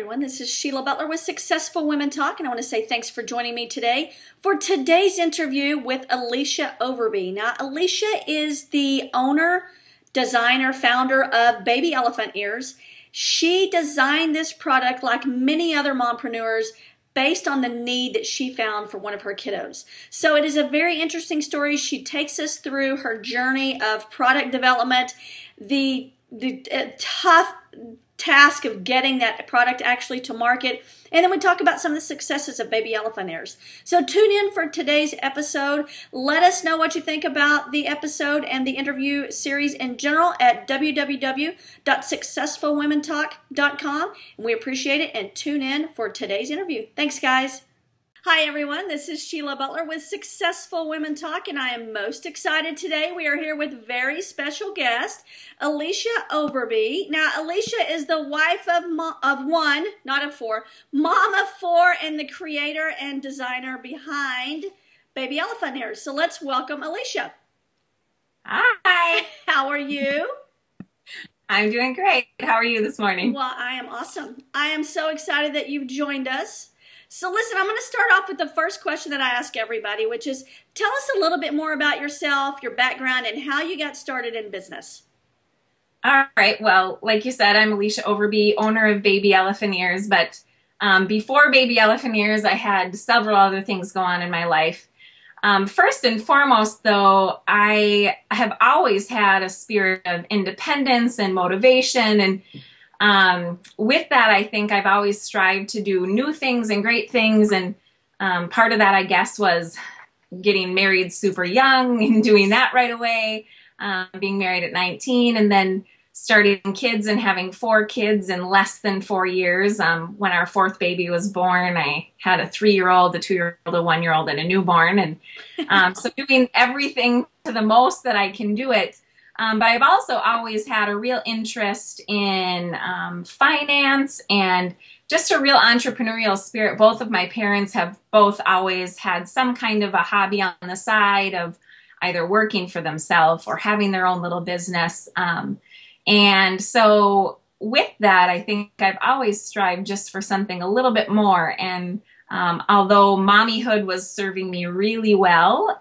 everyone. This is Sheila Butler with Successful Women Talk, and I want to say thanks for joining me today for today's interview with Alicia Overby. Now, Alicia is the owner, designer, founder of Baby Elephant Ears. She designed this product like many other mompreneurs based on the need that she found for one of her kiddos. So it is a very interesting story. She takes us through her journey of product development, the tough task of getting that product actually to market, and then we talk about some of the successes of Baby Elephant Ears. So tune in for today's episode. Let us know what you think about the episode and the interview series in general at www.successfulwomentalk.com. We appreciate it, and tune in for today's interview. Thanks, guys. Hi, everyone. This is Sheila Butler with Successful Women Talk, and I am most excited today. We are here with a very special guest, Alicia Overby. Now, Alicia is the wife of one, not of four, mom of four, and the creator and designer behind Baby Elephant Ears. So let's welcome Alicia. Hi. How are you? I'm doing great. How are you this morning? Well, I am awesome. I am so excited that you've joined us. So listen, I'm going to start off with the first question that I ask everybody, which is, tell us a little bit more about yourself, your background, and how you got started in business. All right. Well, like you said, I'm Alicia Overby, owner of Baby Elephant Ears. But before Baby Elephant Ears, I had several other things go on in my life. First and foremost, though, I have always had a spirit of independence and motivation, and with that, I think I've always strived to do new things and great things. And part of that, I guess, was getting married super young and doing that right away, being married at 19, and then starting kids and having 4 kids in less than 4 years. When our 4th baby was born, I had a 3-year-old, a 2-year-old, a 1-year-old, and a newborn. And so doing everything to the most that I can do it. But I've also always had a real interest in finance and just a real entrepreneurial spirit. Both of my parents have both always had some kind of a hobby on the side of either working for themselves or having their own little business. And so with that, I think I've always strived just for something a little bit more. And although mommyhood was serving me really well,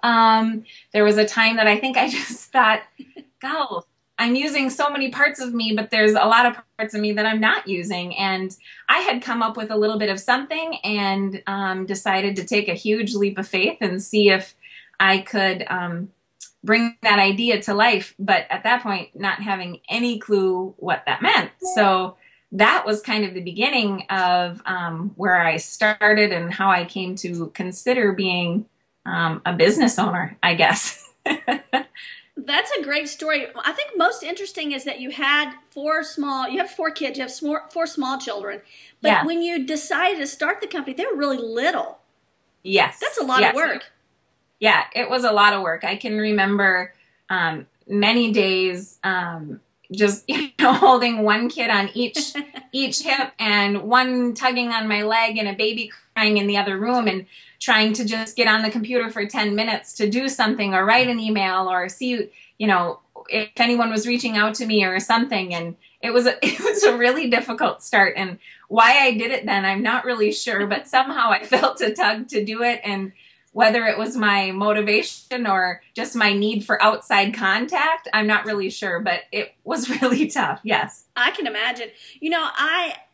there was a time that I think I just thought, God, I'm using so many parts of me, but there's a lot of parts of me that I'm not using. And I had come up with a little bit of something and decided to take a huge leap of faith and see if I could bring that idea to life. But at that point, not having any clue what that meant. So that was kind of the beginning of where I started and how I came to consider being a business owner, I guess. That's a great story. I think most interesting is that you have 4 kids, you have 4 small children. But yeah. When you decided to start the company, they were really little. Yes. That's a lot of work. Yeah, it was a lot of work. I can remember many days just holding one kid on each hip and one tugging on my leg and a baby crying in the other room, and trying to just get on the computer for 10 minutes to do something or write an email or see, if anyone was reaching out to me or something. And it was a really difficult start. And why I did it then, I'm not really sure, but somehow I felt a tug to do it. And whether it was my motivation or just my need for outside contact, I'm not really sure, but it was really tough. Yes. I can imagine.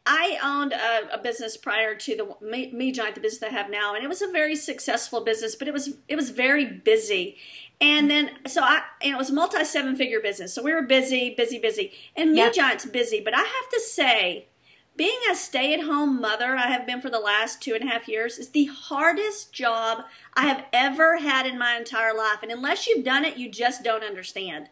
I owned a business prior to the Me Giant, the business I have now, and it was a very successful business, but it was very busy. And then, it was a multi-7-figure business. So we were busy. And Me Giant's busy, but I have to say, being a stay-at-home mother, I have been for the last 2.5 years, is the hardest job I have ever had in my entire life. And unless you've done it, you just don't understand.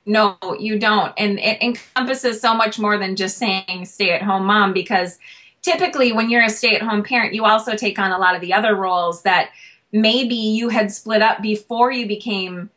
No, you don't. And it encompasses so much more than just saying stay-at-home mom, because typically when you're a stay-at-home parent, you also take on a lot of the other roles that maybe you had split up before you became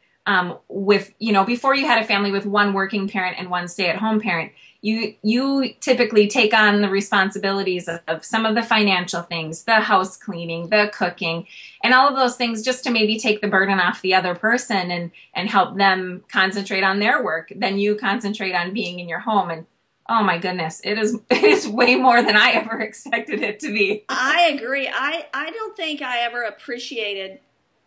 before you had a family with one working parent and one stay-at-home parent. You typically take on the responsibilities of some of the financial things, the house cleaning, the cooking, and all of those things, just to maybe take the burden off the other person and help them concentrate on their work. Then you concentrate on being in your home. And oh my goodness, it is way more than I ever expected it to be. I agree. I don't think I ever appreciated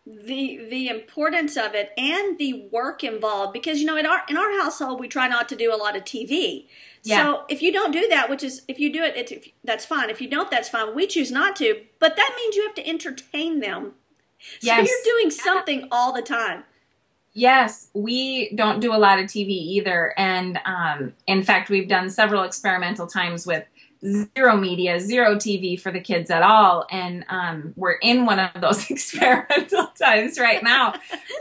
the importance of it and the work involved, because in our household we try not to do a lot of TV. Yeah. So if you don't do that, which is, if you do it, that's fine. If you don't, that's fine. We choose not to, but that means you have to entertain them. So Yes. you're doing something all the time. Yes, we don't do a lot of TV either. And in fact, we've done several experimental times with zero media, zero TV for the kids at all. And we're in one of those experimental times right now,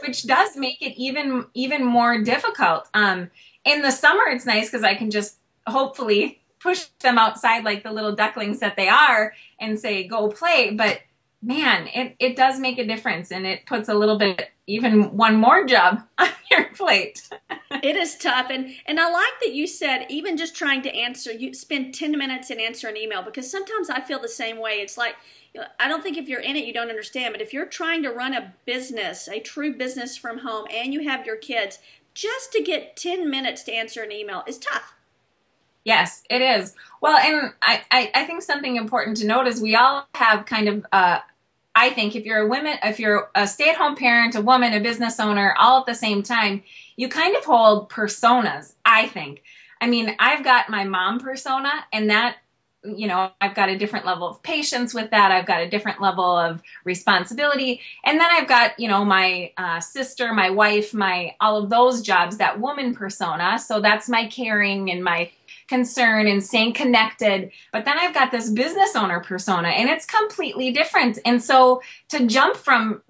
which does make it even more difficult. In the summer, it's nice because I can just hopefully push them outside like the little ducklings that they are and say, go play. But man, it does make a difference, and it puts a little bit, even one more job on your plate. It is tough. And I like that you said, even just trying to answer, you spend 10 minutes and answer an email, because sometimes I feel the same way. It's like, I don't think if you're in it, you don't understand. But if you're trying to run a business, a true business from home, and you have your kids, just to get 10 minutes to answer an email is tough. Yes, it is. Well, and I think something important to note is we all have kind of, I think if you're a stay-at-home parent, a woman, a business owner, all at the same time, you kind of hold personas, I think. I mean, I've got my mom persona, and that, I've got a different level of patience with that. I've got a different level of responsibility. And then I've got, my sister, my wife, all of those jobs, that woman persona. So that's my caring and my concern and staying connected. But then I've got this business owner persona, and it's completely different. And so to jump from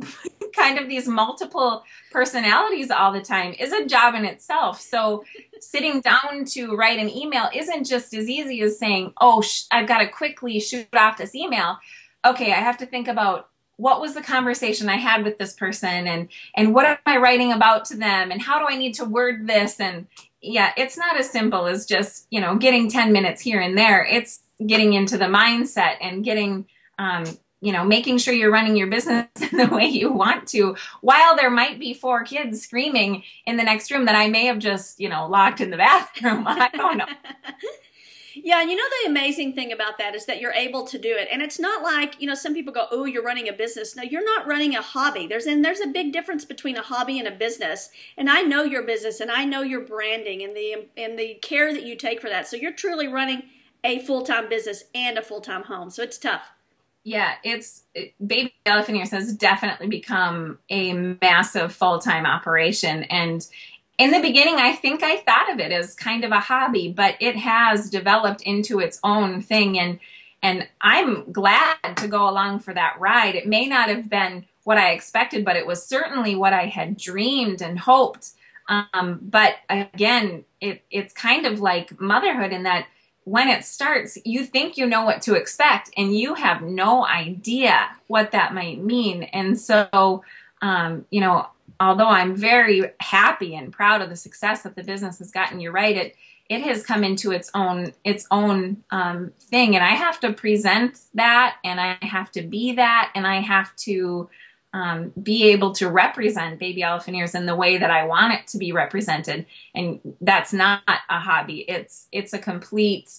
kind of these multiple personalities all the time is a job in itself. So sitting down to write an email isn't just as easy as saying, oh, I've got to quickly shoot off this email. Okay, I have to think about, what was the conversation I had with this person, and what am I writing about to them, and how do I need to word this? And yeah, it's not as simple as just, getting 10 minutes here and there. It's getting into the mindset and getting, making sure you're running your business in the way you want to, while there might be 4 kids screaming in the next room that I may have just, locked in the bathroom. I don't know. Yeah, and the amazing thing about that is that you're able to do it. And it's not like, some people go, oh, you're running a business. No, you're not running a hobby. There's a big difference between a hobby and a business. And I know your business, and I know your branding and the care that you take for that. So you're truly running a full-time business and a full-time home. So it's tough. Yeah, Baby Elephant Ears has definitely become a massive full-time operation. And in the beginning, I think I thought of it as kind of a hobby, but it has developed into its own thing. And I'm glad to go along for that ride. It may not have been what I expected, but it was certainly what I had dreamed and hoped. But again, it's kind of like motherhood in that when it starts, you think you know what to expect, and you have no idea what that might mean. And so, although I'm very happy and proud of the success that the business has gotten, you're right, it has come into its own thing, and I have to present that, and I have to be that, and I have to be able to represent Baby Elephant Ears in the way that I want it to be represented. And that's not a hobby. It's the complete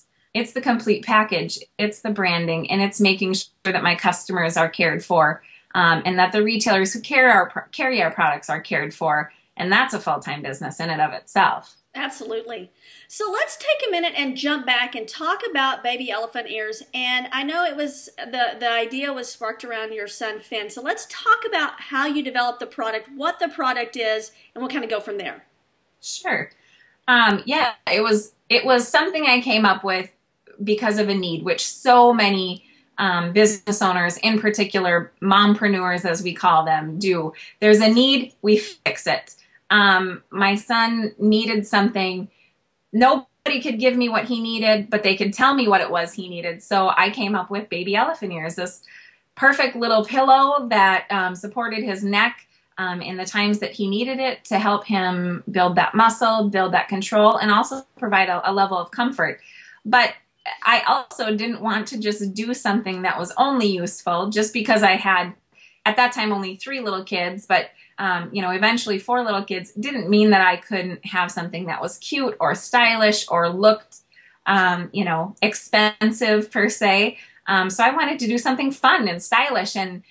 package. It's the branding, and it's making sure that my customers are cared for. And that the retailers who carry our products are cared for. And that's a full-time business in and of itself. Absolutely. So let's take a minute and jump back and talk about Baby Elephant Ears. And I know it was the idea was sparked around your son, Finn. So let's talk about how you developed the product, what the product is, and we'll kind of go from there. Sure. Yeah, it was something I came up with because of a need, which so many business owners, in particular mompreneurs as we call them, do. There's a need, we fix it. My son needed something. Nobody could give me what he needed, but they could tell me what it was he needed. So I came up with Baby Elephant Ears, this perfect little pillow that supported his neck in the times that he needed it, to help him build that muscle, build that control, and also provide a level of comfort. But I also didn't want to just do something that was only useful just because I had, at that time, only 3 little kids, but eventually 4 little kids. Didn't mean that I couldn't have something that was cute or stylish or looked expensive per se. So I wanted to do something fun and stylish, and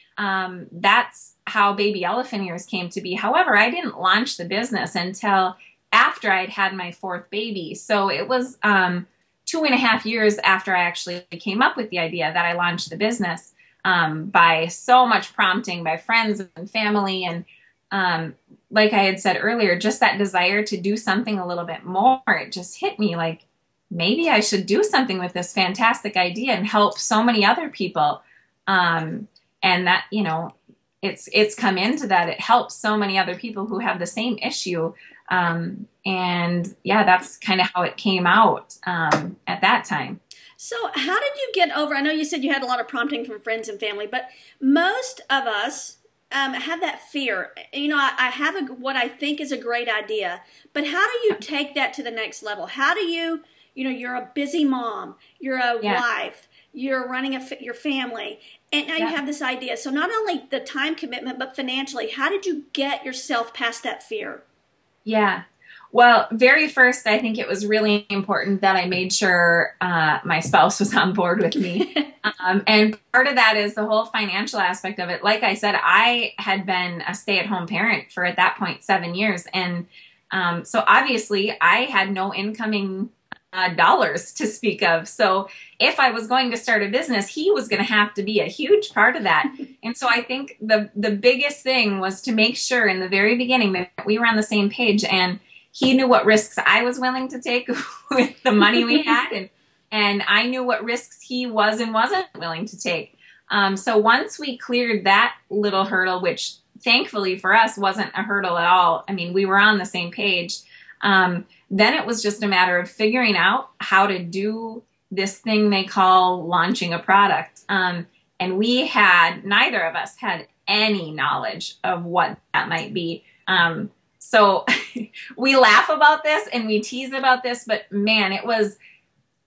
that's how Baby Elephant Ears came to be. However, I didn't launch the business until after I'd had my fourth baby. So it was 2.5 years after I actually came up with the idea that I launched the business, by so much prompting by friends and family. And like I had said earlier, just that desire to do something a little bit more, it just hit me like, maybe I should do something with this fantastic idea and help so many other people. And that, it's come into that. It helps so many other people who have the same issue. And yeah, that's kind of how it came out at that time. So how did you get over, I know you said you had a lot of prompting from friends and family, but most of us have that fear. I have what I think is a great idea, but how do you take that to the next level? How do you, you're a busy mom, you're a wife, you're running your family, and now you have this idea. So not only the time commitment, but financially, how did you get yourself past that fear? Yeah. Well, very first, I think it was really important that I made sure my spouse was on board with me. And part of that is the whole financial aspect of it. Like I said, I had been a stay-at-home parent for, at that point, 7 years. And so obviously I had no incoming dollars to speak of. So if I was going to start a business, he was going to have to be a huge part of that. And so I think the biggest thing was to make sure in the very beginning that we were on the same page, and he knew what risks I was willing to take with the money we had, and I knew what risks he was and wasn't willing to take. So once we cleared that little hurdle, which thankfully for us wasn't a hurdle at all, I mean, we were on the same page, then it was just a matter of figuring out how to do this thing they call launching a product. And neither of us had any knowledge of what that might be. So we laugh about this and we tease about this, but man, it was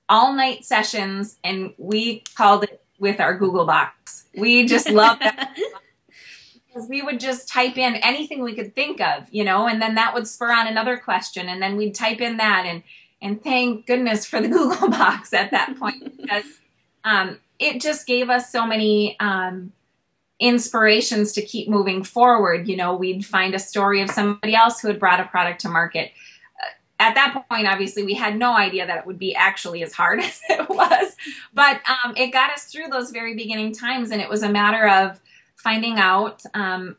all night sessions, and we called it with our Google box. We just loved that. Because we would just type in anything we could think of, and then that would spur on another question, and then we'd type in that, and thank goodness for the Google box at that point, because it just gave us so many inspirations to keep moving forward. We'd find a story of somebody else who had brought a product to market. At that point, obviously, we had no idea that it would be actually as hard as it was, but it got us through those very beginning times, and it was a matter of finding out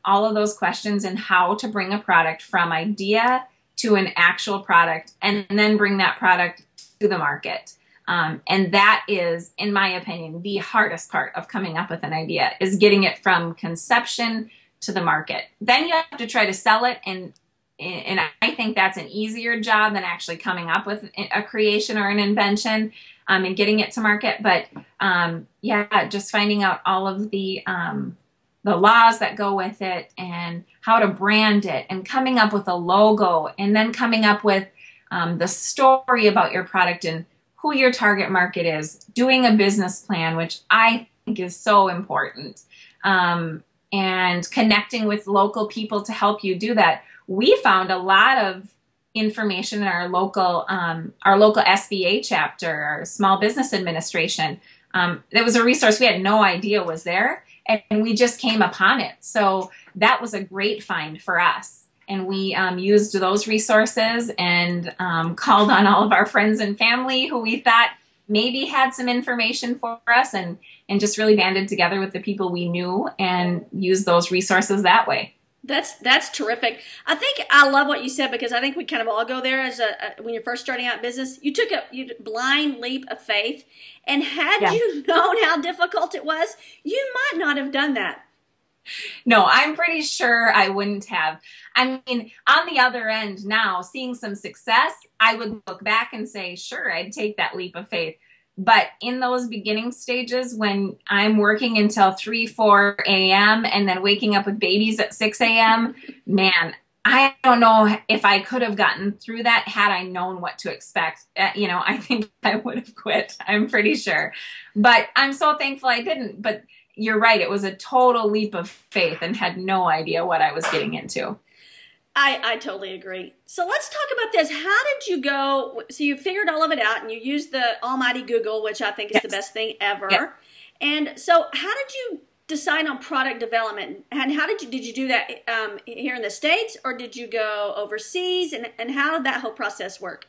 all of those questions and how to bring a product from idea to an actual product, and then bring that product to the market. And that is, in my opinion, the hardest part of coming up with an idea, is getting it from conception to the market. Then you have to try to sell it, and I think that's an easier job than actually coming up with a creation or an invention and getting it to market. But just finding out all of the laws that go with it, and how to brand it, and coming up with a logo, and then coming up with the story about your product and who your target market is, doing a business plan, which I think is so important, and connecting with local people to help you do that. We found a lot of information in our local SBA chapter, our Small Business Administration. There was a resource we had no idea was there, and we just came upon it. So that was a great find for us. And we used those resources and called on all of our friends and family who we thought maybe had some information for us, and just really banded together with the people we knew and used those resources that way. That's terrific. I think I love what you said, because I think we kind of all go there as when you're first starting out business. You took a blind leap of faith, and had you known how difficult it was, you might not have done that. No, I'm pretty sure I wouldn't have. I mean, on the other end now, seeing some success, I would look back and say, sure, I'd take that leap of faith. But in those beginning stages, when I'm working until 3, 4 a.m. and then waking up with babies at 6 a.m., man, I don't know if I could have gotten through that had I known what to expect. I think I would have quit. I'm pretty sure. But I'm so thankful I didn't. But you're right. It was a total leap of faith, and had no idea what I was getting into. I totally agree. So let's talk about this. How did you go? So you figured all of it out and you used the almighty Google, which I think is the best thing ever. Yes. And so how did you decide on product development? And how did you do that here in the States, or did you go overseas? And how did that whole process work?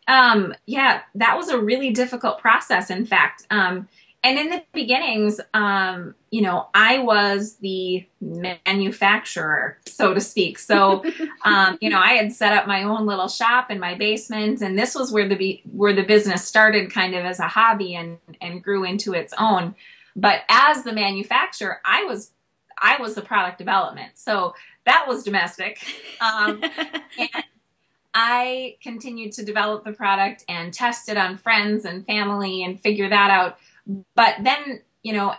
Yeah, that was a really difficult process, in fact. And in the beginnings, I was the manufacturer, so to speak. So, I had set up my own little shop in my basement, and this was where the business started, kind of as a hobby, and grew into its own. But as the manufacturer, I was the product development. So that was domestic. And I continued to develop the product and test it on friends and family and figure that out. But then,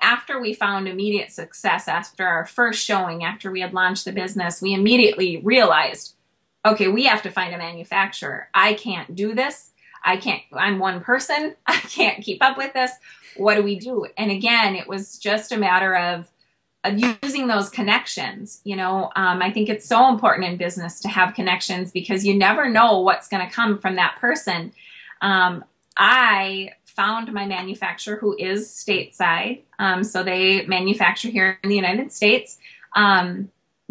after we found immediate success, after our first showing, after we had launched the business, we immediately realized, okay, we have to find a manufacturer. I can't do this. I'm one person. I can't keep up with this. What do we do? And again, it was just a matter of using those connections. I think it's so important in business to have connections, because you never know what's going to come from that person. I found my manufacturer, who is stateside. So they manufacture here in the United States,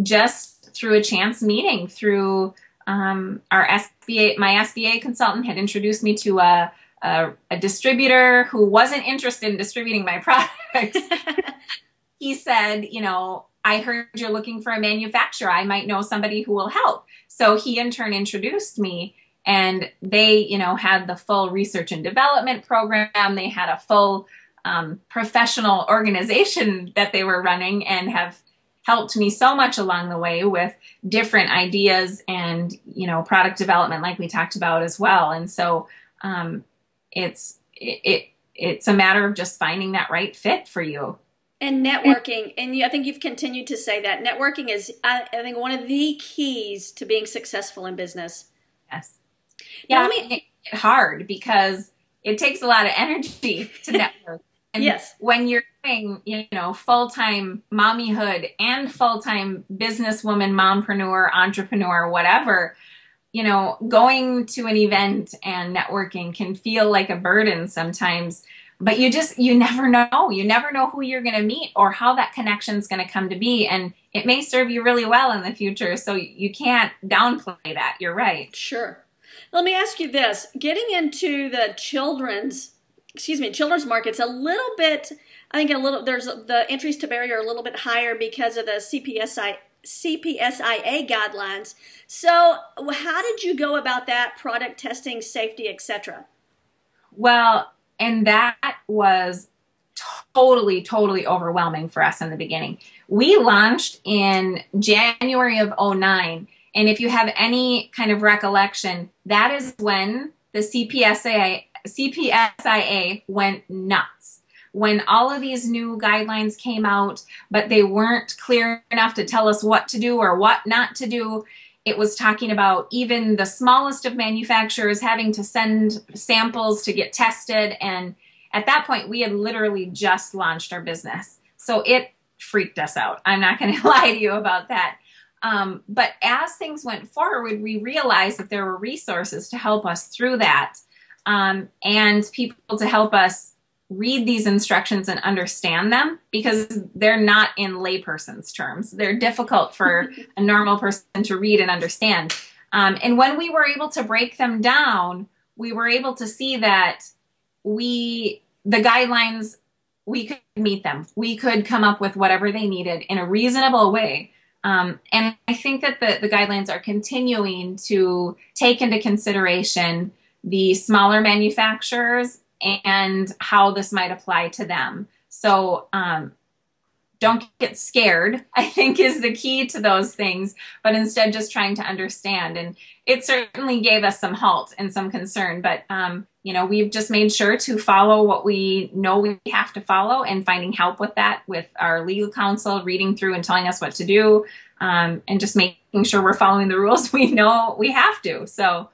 just through a chance meeting, through our SBA. My SBA consultant had introduced me to a distributor who wasn't interested in distributing my products. He said, I heard you're looking for a manufacturer. I might know somebody who will help. So he in turn introduced me, and they, had the full research and development program. They had a full professional organization that they were running, and have helped me so much along the way with different ideas and, product development, like we talked about as well. And so it's a matter of just finding that right fit for you. And networking, and I think you've continued to say that networking is, I think, one of the keys to being successful in business. Yes. Yeah, it's hard because it takes a lot of energy to network. And yes. When you're doing, full-time mommyhood and full-time businesswoman, mompreneur, entrepreneur, whatever, going to an event and networking can feel like a burden sometimes. But you never know. You never know who you're going to meet or how that connection is going to come to be. And it may serve you really well in the future. So you can't downplay that. You're right. Sure. Let me ask you this. Getting into the children's market's a little bit, there's the entries to barrier are a little bit higher because of the CPSIA guidelines. So how did you go about that, product testing, safety, etc.? Well, and that was totally, totally overwhelming for us in the beginning. We launched in January of 2009. And if you have any kind of recollection, that is when the CPSIA went nuts. When all of these new guidelines came out, but they weren't clear enough to tell us what to do or what not to do. It was talking about even the smallest of manufacturers having to send samples to get tested. And at that point, we had literally just launched our business. So it freaked us out. I'm not going to lie to you about that. But as things went forward, we realized that there were resources to help us through that, and people to help us read these instructions and understand them, because they're not in layperson's terms. They're difficult for a normal person to read and understand. And when we were able to break them down, we were able to see that the guidelines, we could meet them. We could come up with whatever they needed in a reasonable way. And I think that the guidelines are continuing to take into consideration the smaller manufacturers and how this might apply to them. So don't get scared, I think, is the key to those things, but instead just trying to understand. And it certainly gave us some halt and some concern, but we've just made sure to follow what we know we have to follow, and finding help with that with our legal counsel, reading through and telling us what to do, and just making sure we're following the rules we know we have to. So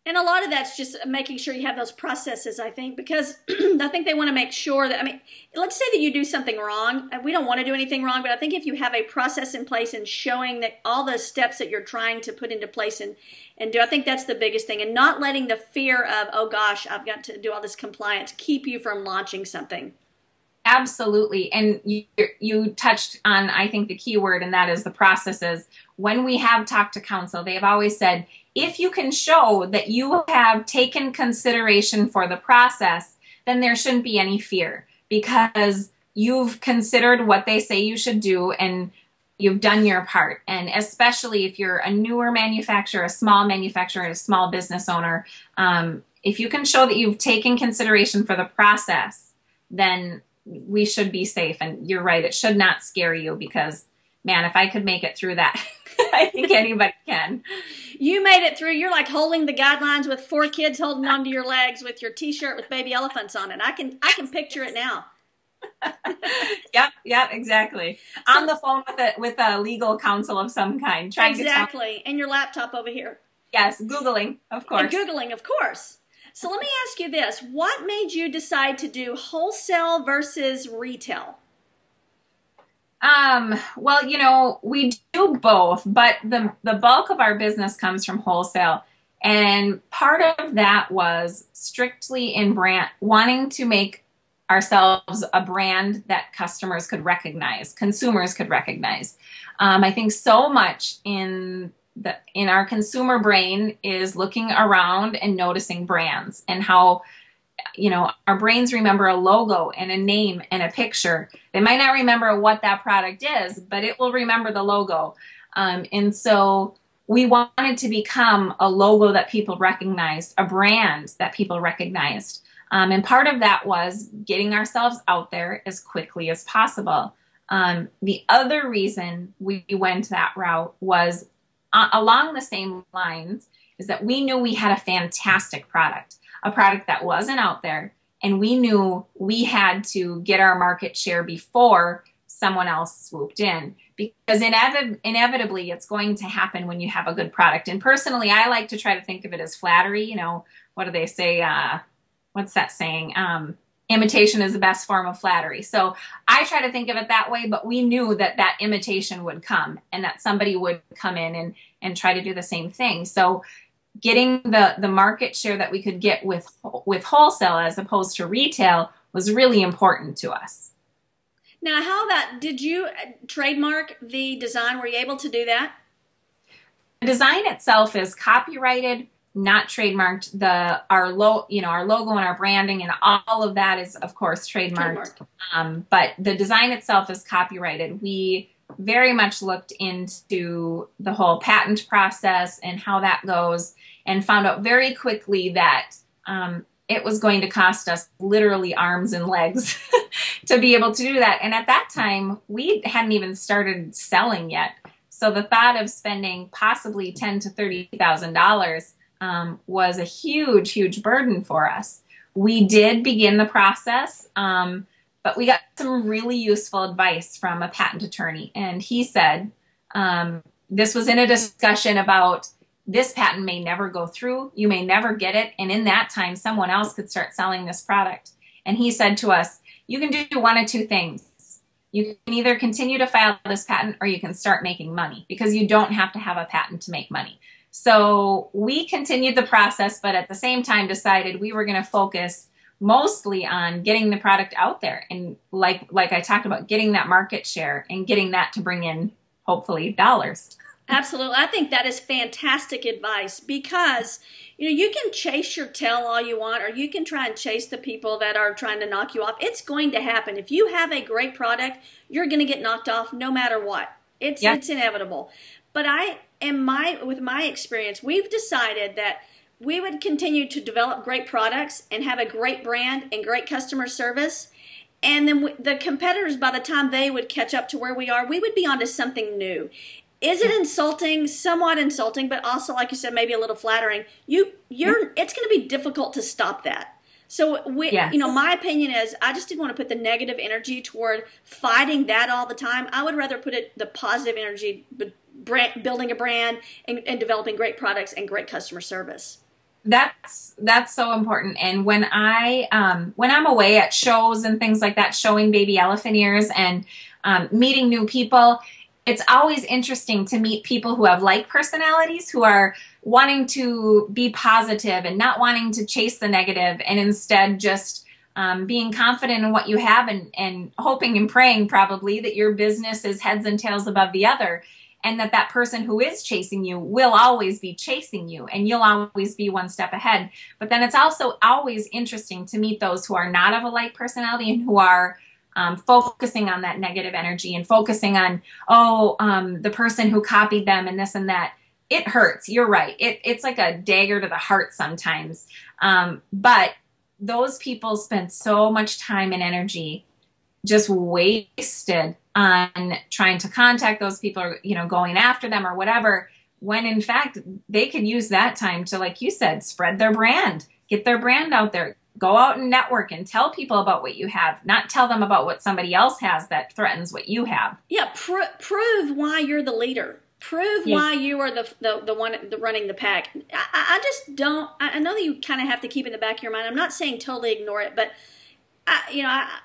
And a lot of that's just making sure you have those processes, I think, because I think they want to make sure that, I mean, let's say that you do something wrong. We don't want to do anything wrong, but I think if you have a process in place and showing that all the steps that you're trying to put into place and do, I think that's the biggest thing. And not letting the fear of, oh gosh, I've got to do all this compliance, keep you from launching something. Absolutely. And you touched on, I think, the key word, and that is the processes. When we have talked to counsel, they have always said, if you can show that you have taken consideration for the process, then there shouldn't be any fear, because you've considered what they say you should do and you've done your part. And especially if you're a newer manufacturer, a small business owner, if you can show that you've taken consideration for the process, then we should be safe. And you're right, it should not scare you, because man, if I could make it through that, I think anybody can. You made it through. You're like holding the guidelines with 4 kids holding onto your legs with your t-shirt with baby elephants on it. I can picture it now. Yep, exactly. So, on the phone with a legal counsel of some kind. Exactly. And your laptop over here. Yes, Googling, of course. And Googling, of course. So let me ask you this. What made you decide to do wholesale versus retail? Well, we do both, but the bulk of our business comes from wholesale. And part of that was strictly in wanting to make ourselves a brand that customers could recognize, consumers could recognize. I think so much in our consumer brain is looking around and noticing brands, and how, our brains remember a logo and a name and a picture. They might not remember what that product is, but it will remember the logo. And so we wanted to become a logo that people recognized, a brand that people recognized. And part of that was getting ourselves out there as quickly as possible. The other reason we went that route was along the same lines, is that we knew we had a fantastic product, a product that wasn't out there, and we knew we had to get our market share before someone else swooped in, because inevitably it's going to happen when you have a good product. And personally, I like to try to think of it as flattery. What do they say? What's that saying? Imitation is the best form of flattery. So I try to think of it that way, but we knew that imitation would come, and that somebody would come in and try to do the same thing. So getting the market share that we could get with wholesale as opposed to retail was really important to us. Now, how about, did you trademark the design? Were you able to do that? The design itself is copyrighted, not trademarked. Our logo and our branding and all of that is, of course, trademarked. But the design itself is copyrighted. We very much looked into the whole patent process and how that goes, and found out very quickly that it was going to cost us literally arms and legs to be able to do that. And at that time, we hadn't even started selling yet. So the thought of spending possibly $10,000 to $30,000 was a huge, huge burden for us. We did begin the process, but we got some really useful advice from a patent attorney. And he said, this was in a discussion about, this patent may never go through, you may never get it, and in that time, someone else could start selling this product. And he said to us, you can do one of two things. You can either continue to file this patent, or you can start making money, because you don't have to have a patent to make money. So we continued the process, but at the same time decided we were going to focus mostly on getting the product out there. And like I talked about, getting that market share and getting that to bring in, hopefully, dollars. Absolutely. I think that is fantastic advice, because you can chase your tail all you want, or you can try and chase the people that are trying to knock you off. It's going to happen. If you have a great product, you're going to get knocked off no matter what. It's inevitable. But with my experience, we've decided that we would continue to develop great products and have a great brand and great customer service. And then the competitors, by the time they would catch up to where we are, we would be onto something new. Is it insulting? Somewhat insulting, but also, like you said, maybe a little flattering. It's going to be difficult to stop that. So, my opinion is, I just didn't want to put the negative energy toward fighting that all the time. I would rather put the positive energy, building a brand and developing great products and great customer service. That's so important. And when I'm away at shows and things like that, showing baby elephant ears and meeting new people, it's always interesting to meet people who have like personalities, who are wanting to be positive and not wanting to chase the negative, and instead just being confident in what you have, and hoping and praying probably that your business is heads and tails above the other, and that person who is chasing you will always be chasing you, and you'll always be one step ahead. But then it's also always interesting to meet those who are not of a like personality and who are focusing on that negative energy and focusing on, the person who copied them and this and that. It hurts. You're right. It's like a dagger to the heart sometimes. But those people spend so much time and energy just wasted on trying to contact those people, or, going after them or whatever, when in fact they could use that time to, like you said, spread their brand, get their brand out there, go out and network and tell people about what you have, not tell them about what somebody else has that threatens what you have. Yeah, prove why you're the leader. Prove why you are the one running the pack. I just don't. I know that you kind of have to keep in the back of your mind. I'm not saying totally ignore it, but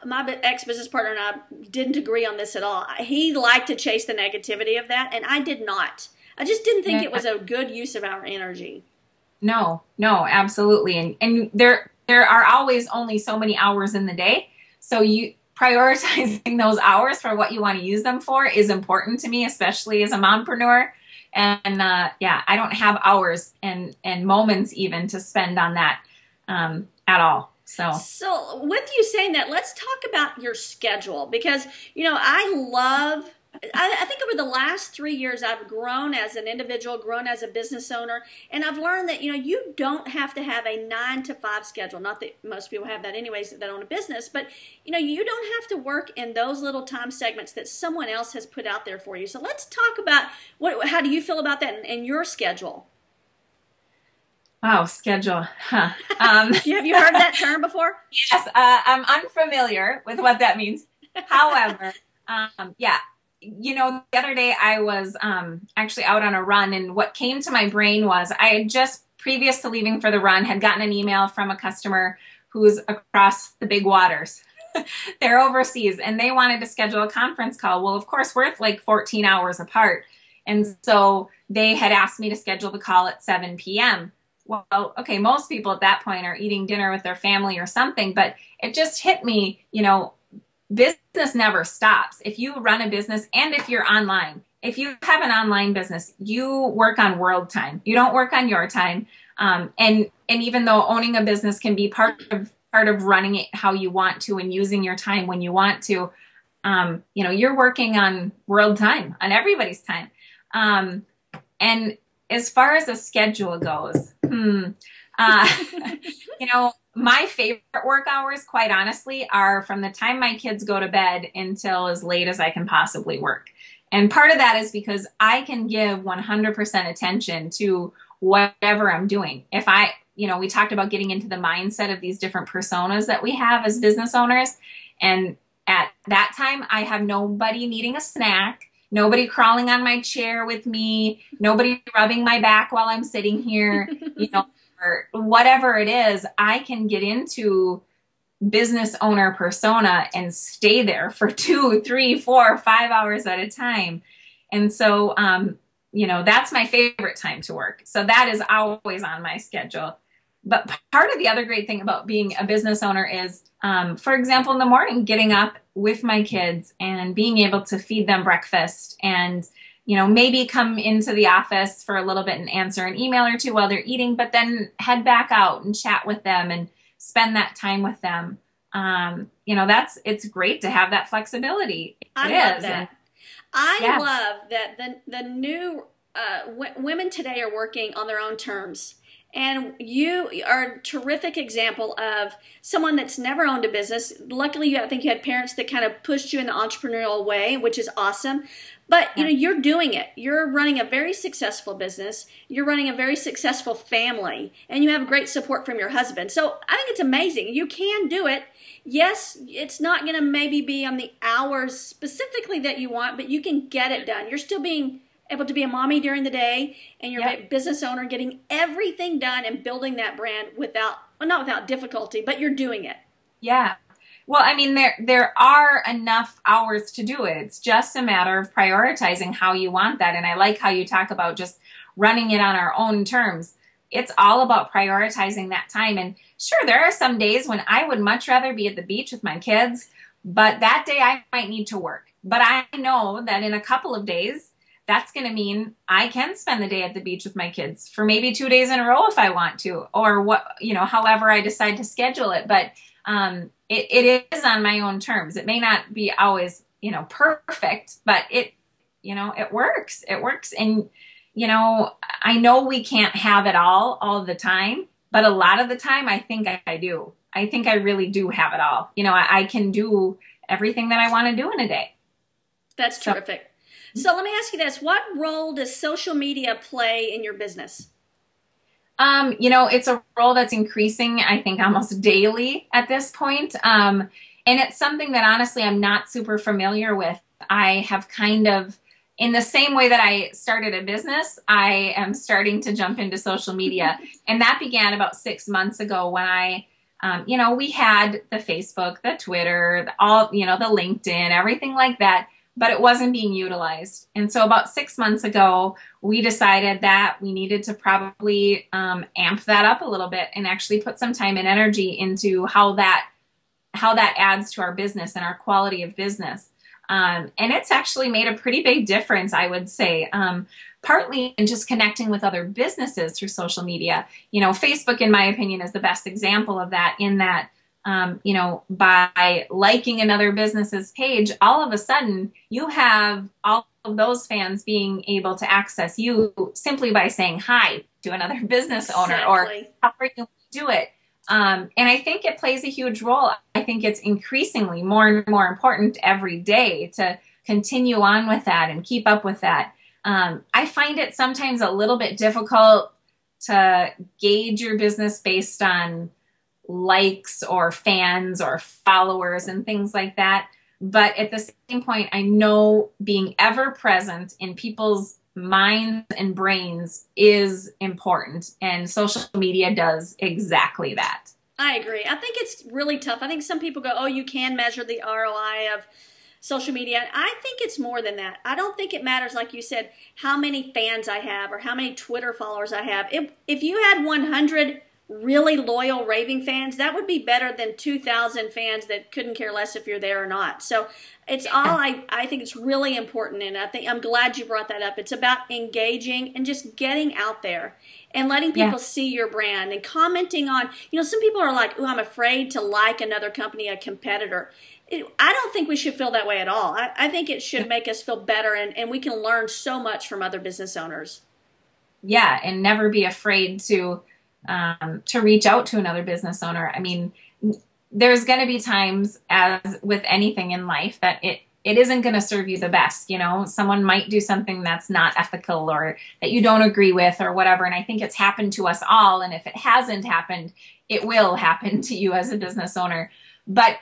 my ex-business partner and I didn't agree on this at all. He liked to chase the negativity of that, and I did not. I just didn't think it was a good use of our energy. No, absolutely. And there are always only so many hours in the day. So prioritizing those hours for what you want to use them for is important to me, especially as a mompreneur. And I don't have hours and moments even to spend on that at all. So with you saying that, let's talk about your schedule, because, I think over the last 3 years, I've grown as an individual, grown as a business owner, and I've learned that, you don't have to have a 9 to 5 schedule. Not that most people have that anyways that own a business, but, you don't have to work in those little time segments that someone else has put out there for you. So let's talk about how do you feel about that in your schedule? Wow, schedule. Huh. Have you heard that term before? Yes, I'm unfamiliar with what that means. However, the other day I was actually out on a run, and what came to my brain was I had just, previous to leaving for the run, had gotten an email from a customer who's across the big waters. They're overseas, and they wanted to schedule a conference call. Well, of course, we're like 14 hours apart. And so they had asked me to schedule the call at 7 p.m. Well, okay, most people at that point are eating dinner with their family or something, but it just hit me, business never stops. If you run a business, and if you're online, if you have an online business, you work on world time. You don't work on your time. And even though owning a business can be part of running it how you want to and using your time when you want to, you're working on world time, on everybody's time. And as far as the schedule goes, my favorite work hours, quite honestly, are from the time my kids go to bed until as late as I can possibly work. And part of that is because I can give 100% attention to whatever I'm doing. If we talked about getting into the mindset of these different personas that we have as business owners. And at that time, I have nobody needing a snack, nobody crawling on my chair with me, nobody rubbing my back while I'm sitting here, or whatever it is. I can get into business owner persona and stay there for 2, 3, 4, 5 hours at a time. And so, that's my favorite time to work. So that is always on my schedule. But part of the other great thing about being a business owner is, for example, in the morning, getting up with my kids and being able to feed them breakfast and, maybe come into the office for a little bit and answer an email or two while they're eating, but then head back out and chat with them and spend that time with them. It's great to have that flexibility. I love that. I love that the new women today are working on their own terms. And you are a terrific example of someone that's never owned a business. Luckily, I think you had parents that kind of pushed you in the entrepreneurial way, which is awesome. But, you're doing it. You're running a very successful business. You're running a very successful family. And you have great support from your husband. So I think it's amazing. You can do it. Yes, it's not going to maybe be on the hours specifically that you want, but you can get it done. You're still being able to be a mommy during the day, and you're Yep. a business owner getting everything done and building that brand without, well, not without difficulty, but you're doing it. Yeah. Well, I mean, there are enough hours to do it. It's just a matter of prioritizing how you want that. And I like how you talk about just running it on our own terms. It's all about prioritizing that time. And sure, there are some days when I would much rather be at the beach with my kids, but that day I might need to work. But I know that in a couple of days, that's going to mean I can spend the day at the beach with my kids for maybe 2 days in a row if I want to, or what, however I decide to schedule it. But it is on my own terms. It may not be always, perfect, but it works. It works. And, I know we can't have it all the time, but a lot of the time I think I do. I think I really do have it all. I can do everything that I want to do in a day. That's terrific. So let me ask you this. What role does social media play in your business? It's a role that's increasing, I think, almost daily at this point. And it's something that honestly I'm not super familiar with. I have kind of, in the same way that I started a business, I am starting to jump into social media. And that began about 6 months ago when we had the Facebook, the Twitter, the LinkedIn, everything like that, but it wasn't being utilized. And so about 6 months ago, we decided that we needed to probably amp that up a little bit and actually put some time and energy into how that adds to our business and our quality of business. And it's actually made a pretty big difference, I would say, partly in just connecting with other businesses through social media. Facebook, in my opinion, is the best example of that, in that, by liking another business's page, all of a sudden you have all of those fans being able to access you simply by saying hi to another business owner, or how are you do it. And I think it plays a huge role. I think it's increasingly more and more important every day to continue on with that and keep up with that. I find it sometimes a little bit difficult to gauge your business based on likes or fans or followers and things like that. But at the same point, I know being ever present in people's minds and brains is important, and social media does exactly that. I agree. I think it's really tough. I think some people go, oh, you can measure the ROI of social media. I think it's more than that. I don't think it matters, like you said, how many fans I have or how many Twitter followers I have. If you had 100 really loyal raving fans, that would be better than 2,000 fans that couldn't care less if you're there or not. So it's all, I think it's really important, and I'm glad you brought that up. It's about engaging and just getting out there and letting people see your brand and commenting on, some people are like, oh, I'm afraid to like another company, a competitor. I don't think we should feel that way at all. I think it should make us feel better, and we can learn so much from other business owners. Yeah, and never be afraid to reach out to another business owner. I mean, there's going to be times, as with anything in life, that it isn't going to serve you the best. Someone might do something that's not ethical or that you don't agree with or whatever. And I think it's happened to us all. And if it hasn't happened, it will happen to you as a business owner. But,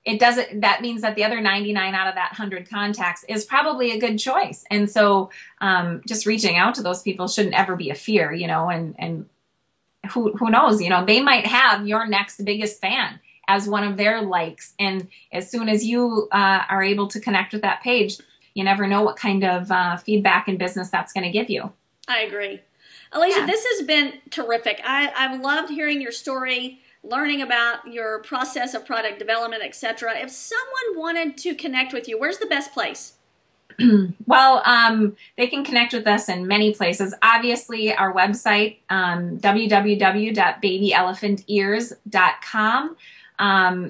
it doesn't, that means that the other 99 out of that 100 contacts is probably a good choice. And so just reaching out to those people shouldn't ever be a fear, and who knows, they might have your next biggest fan as one of their likes. And as soon as you are able to connect with that page, you never know what kind of feedback and business that's going to give you. I agree. Alicia, this has been terrific. I've loved hearing your story, learning about your process of product development, etc. If someone wanted to connect with you, where's the best place? Well, they can connect with us in many places. Obviously, our website, www.babyelephantears.com.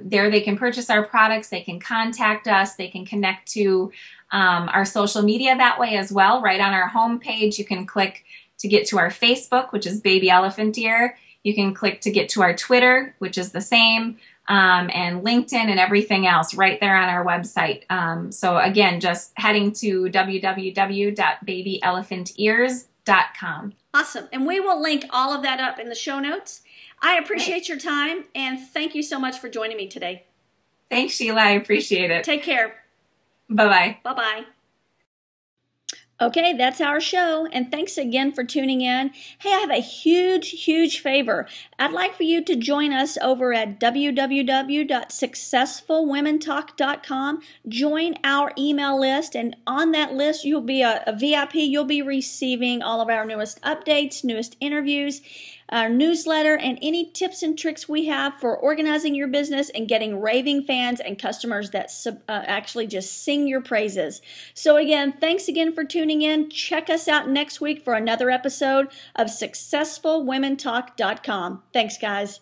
There they can purchase our products, they can contact us, they can connect to our social media that way as well. Right on our homepage, you can click to get to our Facebook, which is Baby Elephant Ear. You can click to get to our Twitter, which is the same, and LinkedIn and everything else right there on our website. So again, just heading to www.babyelephantears.com. Awesome. And we will link all of that up in the show notes. I appreciate your time, and thank you so much for joining me today. Thanks, Sheila. I appreciate it. Take care. Bye-bye. Bye-bye. Okay, that's our show, and thanks again for tuning in. Hey, I have a huge favor. I'd like for you to join us over at www.successfulwomentalk.com. Join our email list, and on that list, you'll be a VIP. You'll be receiving all of our newest updates, newest interviews, our newsletter, and any tips and tricks we have for organizing your business and getting raving fans and customers that actually just sing your praises. So again, thanks again for tuning in. Check us out next week for another episode of SuccessfulWomenTalk.com. Thanks, guys.